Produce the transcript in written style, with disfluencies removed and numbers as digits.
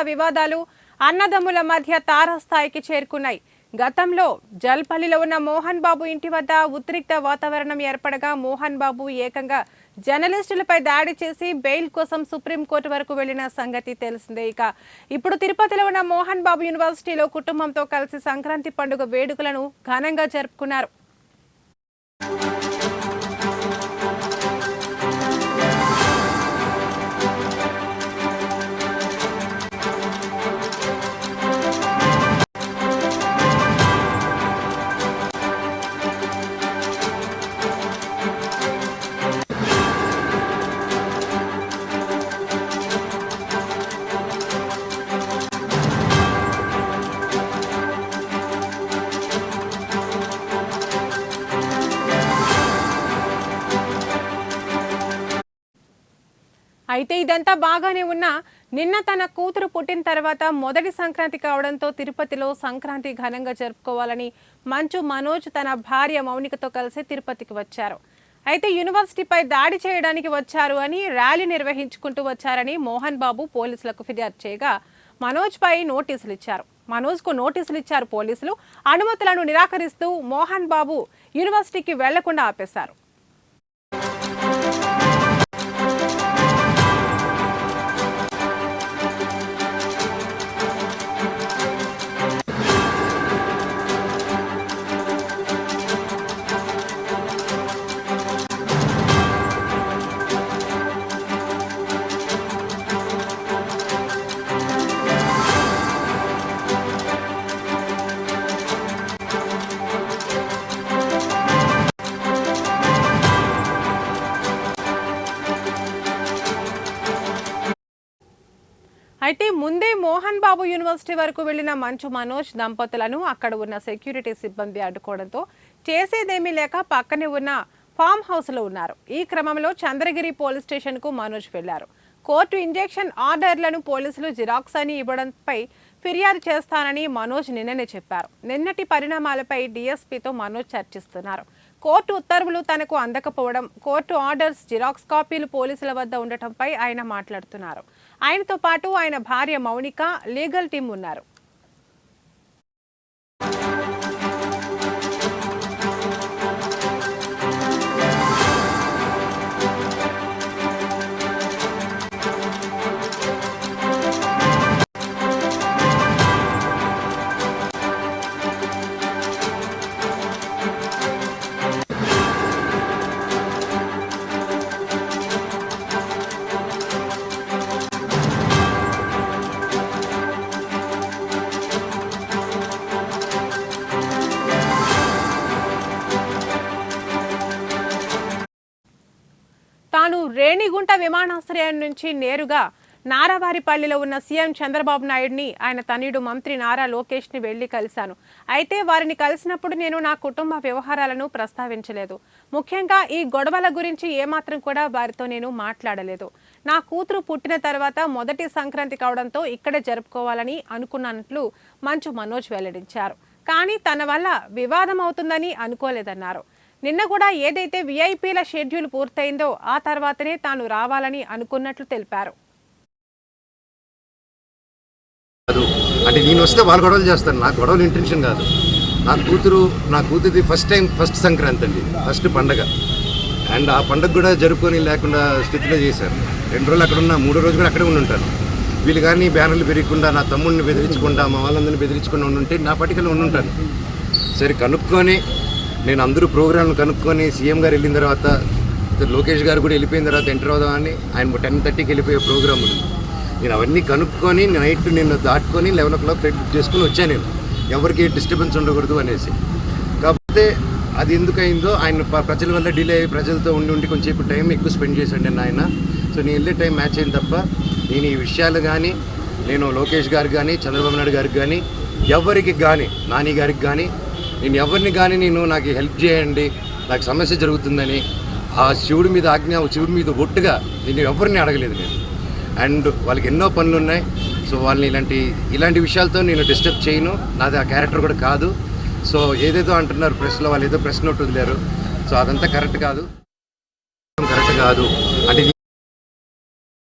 వివాదాలు అన్నదమ్ముల మధ్య తారస్థాయికి చేరుకున్నాయి. గతంలో జల్పల్లిలో ఉన్న మోహన్ బాబు ఇంటి వద్ద ఉద్రిక్త వాతావరణం ఏర్పడగా మోహన్ బాబు ఏకంగా జర్నలిస్టులపై దాడి చేసి బెయిల్ కోసం సుప్రీంకోర్టు వరకు వెళ్లిన సంగతి తెలిసిందే. ఇప్పుడు తిరుపతిలో ఉన్న మోహన్ బాబు యూనివర్సిటీలో కుటుంబంతో కలిసి సంక్రాంతి పండుగ వేడుకలను ఘనంగా జరుపుకున్నారు. అయితే ఇదంతా బాగానే ఉన్నా నిన్న తన కూతురు పుట్టిన తర్వాత మొదటి సంక్రాంతి కావడంతో తిరుపతిలో సంక్రాంతి ఘనంగా జరుపుకోవాలని మంచు మనోజ్ తన భార్య మౌనికతో కలిసి తిరుపతికి వచ్చారు. అయితే యూనివర్సిటీపై దాడి చేయడానికి వచ్చారు అని ర్యాలీ నిర్వహించుకుంటూ వచ్చారని మోహన్ బాబు పోలీసులకు ఫిర్యాదు చేయగా మనోజ్కు నోటీసులు ఇచ్చారు పోలీసులు. అనుమతులను నిరాకరిస్తూ మోహన్ బాబు యూనివర్సిటీకి వెళ్లకుండా ఆపేశారు. అయితే ముందే మోహన్ బాబు యూనివర్సిటీ వరకు వెళ్లిన మంచు మనోజ్ దంపతులను అక్కడ ఉన్న సెక్యూరిటీ సిబ్బంది అడ్డుకోవడంతో చేసేదేమీ లేక పక్కనే ఉన్న ఫామ్ హౌస్ లో ఉన్నారు. ఈ క్రమంలో చంద్రగిరి పోలీస్ స్టేషన్ కు మనోజ్ వెళ్లారు. కోర్టు ఇంజెక్షన్ ఆర్డర్లను పోలీసులు జిరాక్స్ అని ఇవ్వడంపై ఫిర్యాదు చేస్తానని మనోజ్ నిన్ననే చెప్పారు. నిన్నటి పరిణామాలపై డీఎస్పీతో మనోజ్ చర్చిస్తున్నారు. కోర్టు ఉత్తర్వులు తనకు అందకపోవడం, కోర్టు ఆర్డర్స్ జిరాక్స్ కాపీలు పోలీసుల వద్ద ఉండటంపై ఆయన మాట్లాడుతున్నారు. ఆయనతో పాటు ఆయన భార్య మౌనిక, లీగల్ టీం ఉన్నారు. తాను రేణిగుంట విమానాశ్రయం నుంచి నేరుగా నారావారిపల్లిలో ఉన్న సీఎం చంద్రబాబు నాయుడిని, ఆయన తనయుడు మంత్రి నారా లోకేష్ని వెళ్లి కలిశాను. అయితే వారిని కలిసినప్పుడు నేను నా కుటుంబ వ్యవహారాలను ప్రస్తావించలేదు. ముఖ్యంగా ఈ గొడవల గురించి ఏమాత్రం కూడా వారితో నేను మాట్లాడలేదు. నా కూతురు పుట్టిన తర్వాత మొదటి సంక్రాంతి కావడంతో ఇక్కడే జరుపుకోవాలని అనుకున్నట్లు మంచు మనోజ్ వెల్లడించారు. కానీ తన వల్ల వివాదం అవుతుందని అనుకోలేదన్నారు. నిన్న కూడా ఏదైతే విఐపీల షెడ్యూల్ పూర్తయిందో ఆ తర్వాతనే తాను రావాలని అనుకున్నట్లు తెలిపారు. అంటే నేను వస్తే వాళ్ళు గొడవలు చేస్తాను, నాకు గొడవలు ఇంటెన్షన్ కాదు. నా కూతురిది ఫస్ట్ సంక్రాంతి అండి, ఫస్ట్ పండగ. అండ్ ఆ పండగ కూడా జరుపుకొని లేకుండా స్థితిలో చేశారు. 2 రోజులు అక్కడ ఉన్నా, 3వ రోజు కూడా అక్కడే ఉంటాను. వీళ్ళు కానీ బ్యానర్లు పెరగకుండా, నా తమ్ముడిని బెదిరించకుండా, మా వాళ్ళందరినీ బెదిరించకుండా ఉండుంటే నా పట్టికలో ఉంటాను. సరే కనుక్కొని నేను అందరూ ప్రోగ్రాంలు కనుక్కొని సీఎం గారు వెళ్ళిన తర్వాత, లోకేష్ గారు కూడా వెళ్ళిపోయిన తర్వాత ఎంటర్ అవుదామని ఆయన 10:30కి వెళ్ళిపోయే ప్రోగ్రామ్ ఉంది. నేను అవన్నీ కనుక్కొని నైట్ నిన్ను దాటుకొని 11 o'clock ఫ్లైట్ బుక్ చేసుకుని వచ్చాను. నేను ఎవరికి డిస్టర్బెన్స్ ఉండకూడదు అనేసి. కాకపోతే అది ఎందుకు అయిందో, ఆయన ప్రజల వల్ల డిలే అయ్యి ప్రజలతో ఉండి కొంచెం టైం ఎక్కువ స్పెండ్ చేశాను ఆయన. సో నేను వెళ్ళే టైం మ్యాచ్ అయింది తప్ప నేను ఈ విషయాలు కానీ, నేను లోకేష్ గారికి కానీ, చంద్రబాబు నాయుడు గారికి కానీ, ఎవరికి కానీ, నాని గారికి కానీ, నేను ఎవరిని కానీ నాకు హెల్ప్ చేయండి, నాకు సమస్య జరుగుతుందని ఆ శివుడి మీద ఆజ్ఞ, శివుడి మీద ఒట్టుగా నేను ఎవరిని అడగలేదు నేను. అండ్ వాళ్ళకి ఎన్నో పనులు ఉన్నాయి. సో వాళ్ళని ఇలాంటి విషయాలతో నేను డిస్టర్బ్ చేయను, నాది ఆ క్యారెక్టర్ కూడా కాదు. సో ఏదేదో అంటున్నారు ప్రెస్లో, వాళ్ళు ఏదో ప్రెస్ నోట్ వదిలేరు. సో అదంతా కరెక్ట్ కాదు.